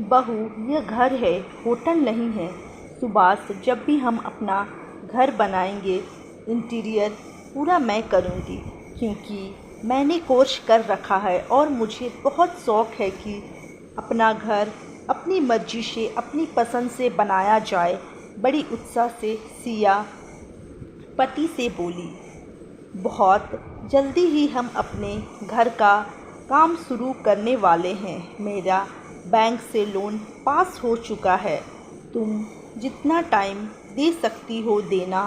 बहू, यह घर है, होटल नहीं है। सुभाष, जब भी हम अपना घर बनाएंगे, इंटीरियर पूरा मैं करूँगी, क्योंकि मैंने कोर्स कर रखा है और मुझे बहुत शौक़ है कि अपना घर अपनी मर्जी से, अपनी पसंद से बनाया जाए। बड़ी उत्साह से सिया पति से बोली। बहुत जल्दी ही हम अपने घर का काम शुरू करने वाले हैं। मेरा बैंक से लोन पास हो चुका है। तुम जितना टाइम दे सकती हो देना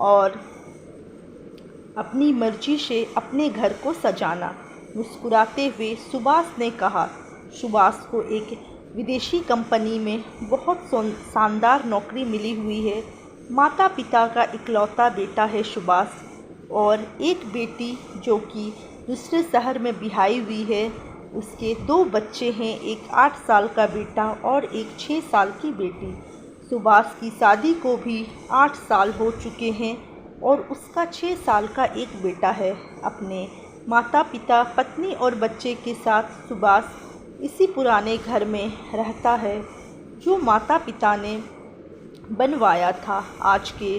और अपनी मर्जी से अपने घर को सजाना। मुस्कुराते हुए सुभाष ने कहा। सुभाष को एक विदेशी कंपनी में बहुत शानदार नौकरी मिली हुई है। माता पिता का इकलौता बेटा है सुभाष, और एक बेटी जो कि दूसरे शहर में बिहाई हुई है। उसके 2 बच्चे हैं, एक 8 साल का बेटा और एक 6 साल की बेटी। सुभाष की शादी को भी 8 साल हो चुके हैं और उसका 6 साल का एक बेटा है। अपने माता पिता, पत्नी और बच्चे के साथ सुभाष इसी पुराने घर में रहता है जो माता पिता ने बनवाया था। आज के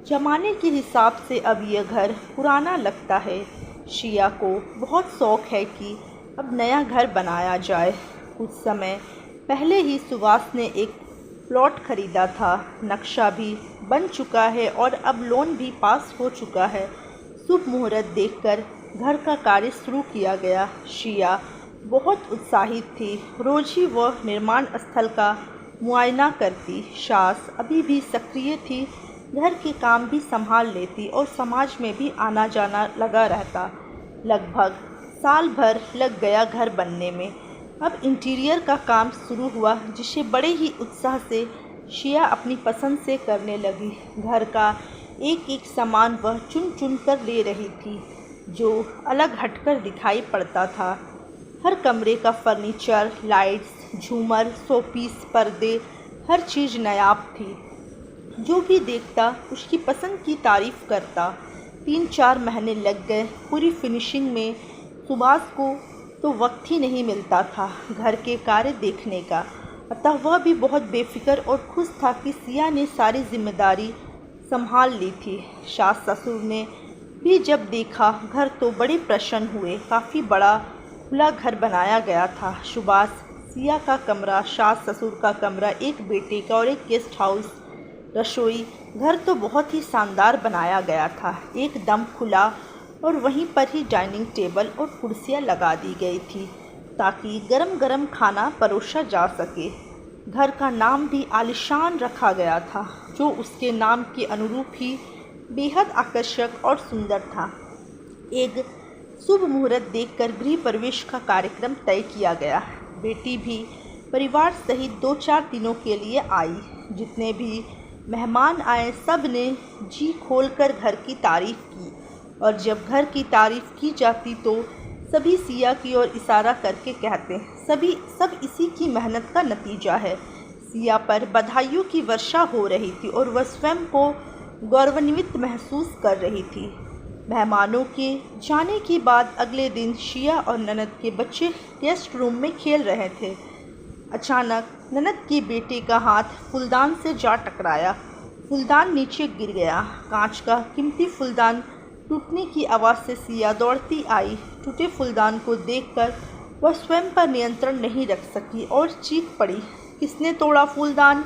ज़माने के हिसाब से अब यह घर पुराना लगता है। शिया को बहुत शौक़ है कि अब नया घर बनाया जाए। कुछ समय पहले ही सुभाष ने एक प्लॉट खरीदा था। नक्शा भी बन चुका है और अब लोन भी पास हो चुका है। शुभ मुहूर्त देखकर घर का कार्य शुरू किया गया। शिया बहुत उत्साहित थी। रोज ही वह निर्माण स्थल का मुआयना करती। सास अभी भी सक्रिय थी, घर के काम भी संभाल लेती और समाज में भी आना जाना लगा रहता। लगभग साल भर लग गया घर बनने में। अब इंटीरियर का काम शुरू हुआ, जिसे बड़े ही उत्साह से शिया अपनी पसंद से करने लगी। घर का एक एक सामान वह चुन चुन कर ले रही थी, जो अलग हटकर दिखाई पड़ता था। हर कमरे का फर्नीचर, लाइट्स, झूमर, शोपीस, पर्दे, हर चीज़ नायाब थी। जो भी देखता उसकी पसंद की तारीफ़ करता। 3-4 महीने लग गए पूरी फिनिशिंग में। सुभाष को तो वक्त ही नहीं मिलता था घर के कार्य देखने का, अतः वह भी बहुत बेफिक्र और खुश था कि सिया ने सारी जिम्मेदारी संभाल ली थी। सास ससुर ने भी जब देखा घर तो बड़े प्रसन्न हुए। काफ़ी बड़ा खुला घर बनाया गया था। सुभाष, सिया का कमरा, सास ससुर का कमरा, एक बेटे का और एक गेस्ट हाउस, रसोई घर तो बहुत ही शानदार बनाया गया था, एकदम खुला। और वहीं पर ही डाइनिंग टेबल और कुर्सियां लगा दी गई थी ताकि गरम गरम खाना परोसा जा सके। घर का नाम भी आलीशान रखा गया था, जो उसके नाम के अनुरूप ही बेहद आकर्षक और सुंदर था। एक शुभ मुहूर्त देखकर गृह प्रवेश का कार्यक्रम तय किया गया। बेटी भी परिवार सहित 2-4 दिनों के लिए आई। जितने भी मेहमान आए सब ने जी खोलकर घर की तारीफ की, और जब घर की तारीफ की जाती तो सभी सिया की ओर इशारा करके कहते, सब इसी की मेहनत का नतीजा है। सिया पर बधाइयों की वर्षा हो रही थी और वह स्वयं को गौरवान्वित महसूस कर रही थी। मेहमानों के जाने के बाद अगले दिन शिया और ननद के बच्चे गेस्ट रूम में खेल रहे थे। अचानक ननद के बेटे का हाथ फूलदान से जा टकराया। फूलदान नीचे गिर गया। कांच का कीमती फूलदान टूटने की आवाज़ से सिया दौड़ती आई। टूटे फूलदान को देखकर वह स्वयं पर नियंत्रण नहीं रख सकी और चीख पड़ी, किसने तोड़ा फूलदान?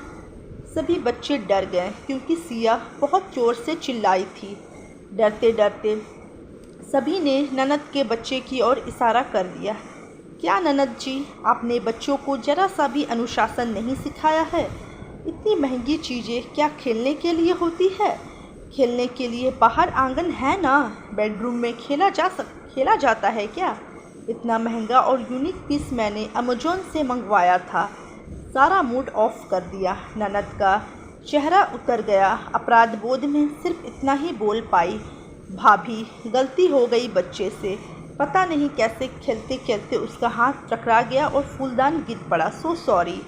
सभी बच्चे डर गए क्योंकि सिया बहुत ज़ोर से चिल्लाई थी। डरते डरते सभी ने ननद के बच्चे की ओर इशारा कर दिया। क्या ननद जी, आपने बच्चों को जरा सा भी अनुशासन नहीं सिखाया है? इतनी महंगी चीज़ें क्या खेलने के लिए होती है? खेलने के लिए बाहर आंगन है ना, बेडरूम में खेला जाता है क्या? इतना महंगा और यूनिक पीस मैंने अमेज़न से मंगवाया था। सारा मूड ऑफ कर दिया। ननद का चेहरा उतर गया। अपराध बोध में सिर्फ इतना ही बोल पाई, भाभी गलती हो गई बच्चे से। पता नहीं कैसे खेलते खेलते उसका हाथ टकरा गया और फूलदान गिर पड़ा। So sorry.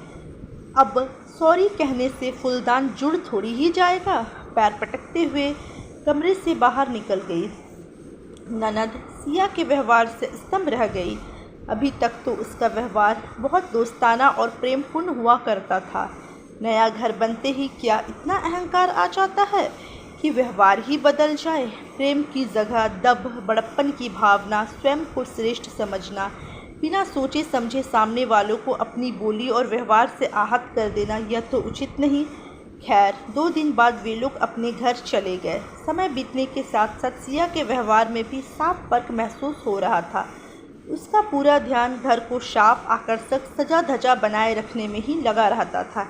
अब सॉरी कहने से फूलदान जुड़ थोड़ी ही जाएगा। पैर पटकते हुए कमरे से बाहर निकल गई। ननद सिया के व्यवहार से स्तंभ रह गई। अभी तक तो उसका व्यवहार बहुत दोस्ताना और प्रेमपूर्ण हुआ करता था। नया घर बनते ही क्या इतना अहंकार आ जाता है कि व्यवहार ही बदल जाए। प्रेम की जगह दब, बड़प्पन की भावना, स्वयं को श्रेष्ठ समझना, बिना सोचे समझे सामने वालों को अपनी बोली और व्यवहार से आहत कर देना, यह तो उचित नहीं। खैर, 2 दिन बाद वे लोग अपने घर चले गए। समय बीतने के साथ साथ सिया के व्यवहार में भी साफ फर्क महसूस हो रहा था। उसका पूरा ध्यान घर को साफ, आकर्षक, सजा धजा बनाए रखने में ही लगा रहता था।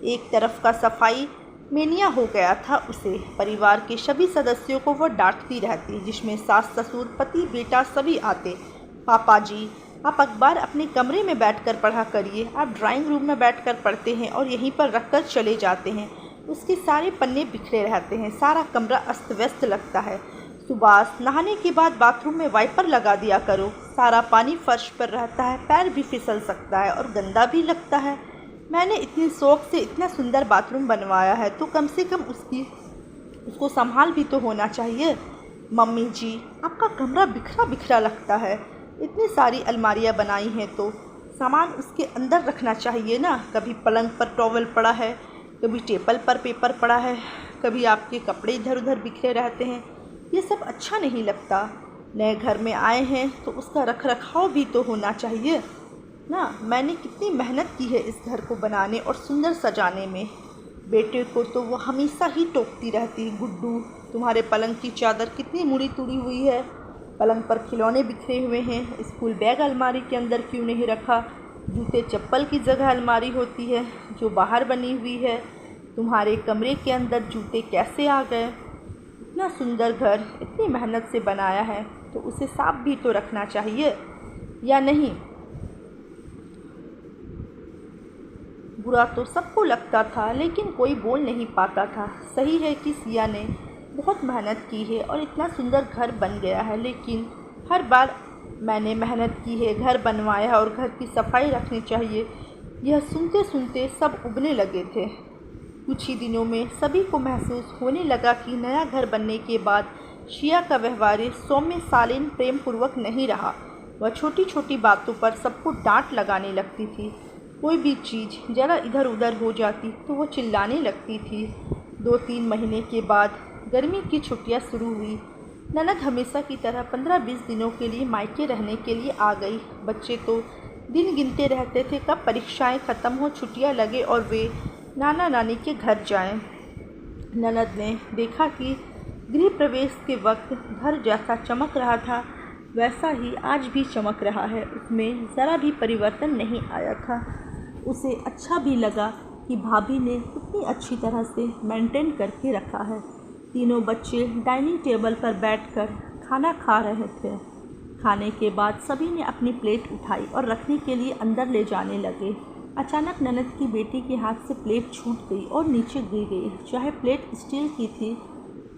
एक तरफ का सफाई मेनिया हो गया था उसे। परिवार के सभी सदस्यों को वह डांटती रहती, जिसमें सास, ससुर, पति, बेटा सभी आते। पापा जी, आप अखबार अपने कमरे में बैठकर पढ़ा करिए, आप ड्राइंग रूम में बैठकर पढ़ते हैं और यहीं पर रखकर चले जाते हैं। उसके सारे पन्ने बिखरे रहते हैं, सारा कमरा अस्त व्यस्त लगता है। सुभाष, नहाने के बाद बाथरूम में वाइपर लगा दिया करो, सारा पानी फर्श पर रहता है, पैर भी फिसल सकता है और गंदा भी लगता है। मैंने इतने शौक से इतना सुंदर बाथरूम बनवाया है तो कम से कम उसको संभाल भी तो होना चाहिए। मम्मी जी, आपका कमरा बिखरा बिखरा लगता है। इतनी सारी अलमारियां बनाई हैं तो सामान उसके अंदर रखना चाहिए ना। कभी पलंग पर टॉवल पड़ा है, कभी टेबल पर पेपर पड़ा है, कभी आपके कपड़े इधर उधर बिखरे रहते हैं। ये सब अच्छा नहीं लगता। नए घर में आए हैं तो उसका रख रखाव भी तो होना चाहिए ना। मैंने कितनी मेहनत की है इस घर को बनाने और सुंदर सजाने में। बेटे को तो वो हमेशा ही टोकती रहती, गुड्डू तुम्हारे पलंग की चादर कितनी मुड़ी तुड़ी हुई है, पलंग पर खिलौने बिखरे हुए हैं, स्कूल बैग अलमारी के अंदर क्यों नहीं रखा, जूते चप्पल की जगह अलमारी होती है जो बाहर बनी हुई है, तुम्हारे कमरे के अंदर जूते कैसे आ गए। इतना सुंदर घर इतनी मेहनत से बनाया है तो उसे साफ भी तो रखना चाहिए, या नहीं। बुरा तो सबको लगता था लेकिन कोई बोल नहीं पाता था। सही है कि सिया ने बहुत मेहनत की है और इतना सुंदर घर बन गया है, लेकिन हर बार मैंने मेहनत की है, घर बनवाया और घर की सफाई रखनी चाहिए, यह सुनते सुनते सब उबने लगे थे। कुछ ही दिनों में सभी को महसूस होने लगा कि नया घर बनने के बाद शिया का व्यवहार सौम्य, शालीन, प्रेम पूर्वक नहीं रहा। वह छोटी छोटी बातों पर सबको डांट लगाने लगती थी। कोई भी चीज़ जरा इधर उधर हो जाती तो वो चिल्लाने लगती थी। 2-3 महीने के बाद गर्मी की छुट्टियां शुरू हुई। ननद हमेशा की तरह 15-20 दिनों के लिए मायके रहने के लिए आ गई। बच्चे तो दिन गिनते रहते थे कब परीक्षाएं ख़त्म हो, छुट्टियां लगे और वे नाना नानी के घर जाएं। ननद ने देखा कि गृह प्रवेश के वक्त घर जैसा चमक रहा था वैसा ही आज भी चमक रहा है। उसमें ज़रा भी परिवर्तन नहीं आया था। उसे अच्छा भी लगा कि भाभी ने कितनी अच्छी तरह से मेंटेन करके रखा है। तीनों बच्चे डाइनिंग टेबल पर बैठकर खाना खा रहे थे। खाने के बाद सभी ने अपनी प्लेट उठाई और रखने के लिए अंदर ले जाने लगे। अचानक ननद की बेटी के हाथ से प्लेट छूट गई और नीचे गिर गई। चाहे प्लेट स्टील की थी,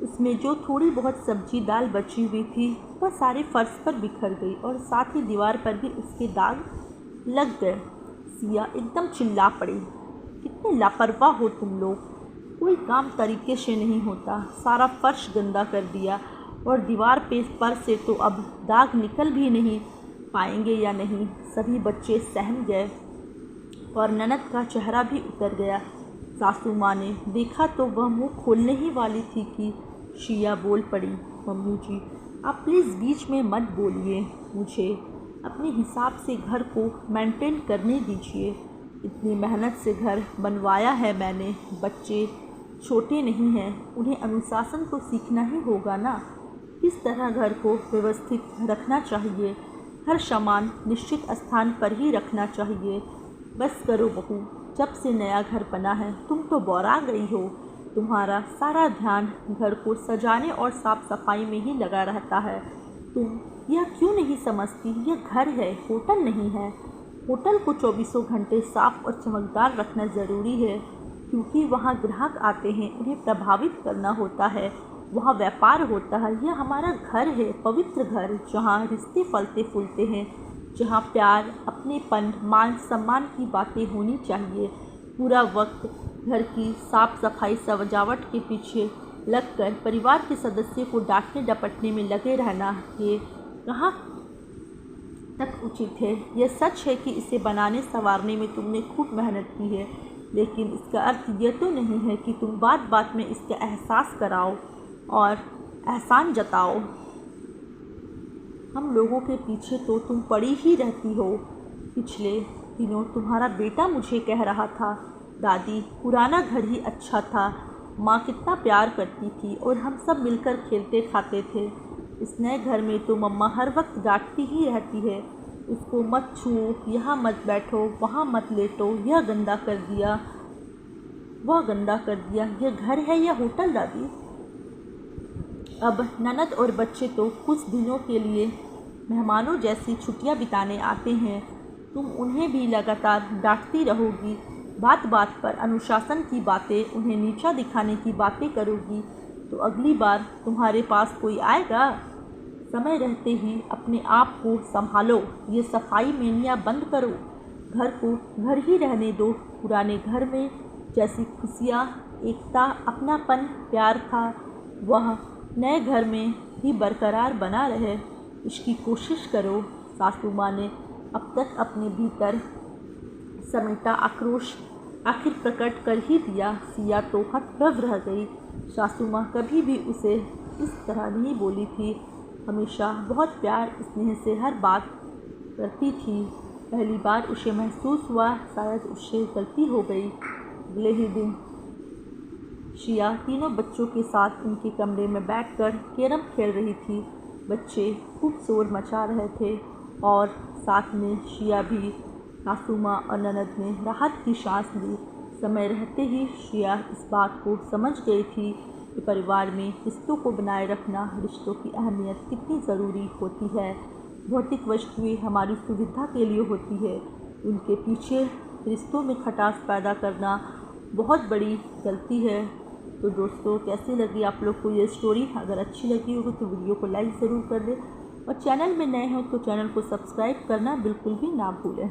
उसमें जो थोड़ी बहुत सब्जी दाल बची हुई थी वह सारे फर्श पर बिखर गई और साथ ही दीवार पर भी उसके दाग लग गए। सिया एकदम चिल्ला पड़ी, कितने लापरवाह हो तुम लोग, कोई काम तरीके से नहीं होता, सारा फर्श गंदा कर दिया और दीवार पर से तो अब दाग निकल भी नहीं पाएंगे या नहीं। सभी बच्चे सहम गए और ननद का चेहरा भी उतर गया। सासू माँ ने देखा तो वह मुँह खोलने ही वाली थी कि शिया बोल पड़ी, मम्मी जी आप प्लीज़ बीच में मत बोलिए, मुझे अपने हिसाब से घर को मेंटेन करने दीजिए। इतनी मेहनत से घर बनवाया है मैंने, बच्चे छोटे नहीं हैं, उन्हें अनुशासन तो सीखना ही होगा ना। किस तरह घर को व्यवस्थित रखना चाहिए, हर सामान निश्चित स्थान पर ही रखना चाहिए। बस करो बहू, जब से नया घर बना है तुम तो बौरा गई हो, तुम्हारा सारा ध्यान घर को सजाने और साफ सफाई में ही लगा रहता है। तुम यह क्यों नहीं समझती, यह घर है, होटल नहीं है। होटल को 24 घंटे साफ और चमकदार रखना ज़रूरी है क्योंकि वहाँ ग्राहक आते हैं, उन्हें प्रभावित करना होता है, वहाँ व्यापार होता है। यह हमारा घर है, पवित्र घर, जहाँ रिश्ते फलते फूलते हैं, जहाँ प्यार, अपनेपन, मान सम्मान की बातें होनी चाहिए। पूरा वक्त घर की साफ सफाई सजावट के पीछे लगकर परिवार के सदस्य को डांटने डपटने में लगे रहना, ये कहाँ तक उचित है। यह सच है कि इसे बनाने संवारने में तुमने खूब मेहनत की है, लेकिन इसका अर्थ यह तो नहीं है कि तुम बात बात में इसका एहसास कराओ और एहसान जताओ। हम लोगों के पीछे तो तुम पड़ी ही रहती हो। पिछले दिनों तुम्हारा बेटा मुझे कह रहा था, दादी पुराना घर ही अच्छा था, माँ कितना प्यार करती थी और हम सब मिलकर खेलते खाते थे। इस नए घर में तो मम्मा हर वक्त डांटती ही रहती है, उसको मत छुओ, यहाँ मत बैठो, वहाँ मत लेटो, यह गंदा कर दिया, वह गंदा कर दिया। यह घर है या होटल दादी? अब ननद और बच्चे तो कुछ दिनों के लिए मेहमानों जैसी छुट्टियां बिताने आते हैं, तुम उन्हें भी लगातार डांटती रहोगी, बात बात पर अनुशासन की बातें, उन्हें नीचा दिखाने की बातें करोगी, तो अगली बार तुम्हारे पास कोई आएगा? समय रहते ही अपने आप को संभालो, ये सफाई मेनिया बंद करो, घर को घर ही रहने दो। पुराने घर में जैसी खुशियाँ, एकता, अपनापन, प्यार था, वह नए घर में भी बरकरार बना रहे, इसकी कोशिश करो। सासू माँ ने अब तक अपने भीतर समेटा आक्रोश आखिर प्रकट कर ही दिया। सिया तो हतप्रभ रह गई। सासू माँ कभी भी उसे इस तरह नहीं बोली थी, हमेशा बहुत प्यार स्नेह से हर बात करती थी। पहली बार उसे महसूस हुआ शायद उससे गलती हो गई। अगले ही दिन शिया तीनों बच्चों के साथ उनके कमरे में बैठकर कैरम खेल रही थी। बच्चे खूब शोर मचा रहे थे और साथ में शिया भी। सासू माँ और ननद ने राहत की सांस ली। समय रहते ही शिया इस बात को समझ गई थी कि परिवार में रिश्तों को बनाए रखना, रिश्तों की अहमियत कितनी ज़रूरी होती है। भौतिक वस्तुएं हमारी सुविधा के लिए होती है, उनके पीछे रिश्तों में खटास पैदा करना बहुत बड़ी गलती है। तो दोस्तों, कैसी लगी आप लोग को ये स्टोरी? अगर अच्छी लगी होगी तो वीडियो को लाइक ज़रूर कर दें और चैनल में नए हो तो चैनल को सब्सक्राइब करना बिल्कुल भी ना भूलें।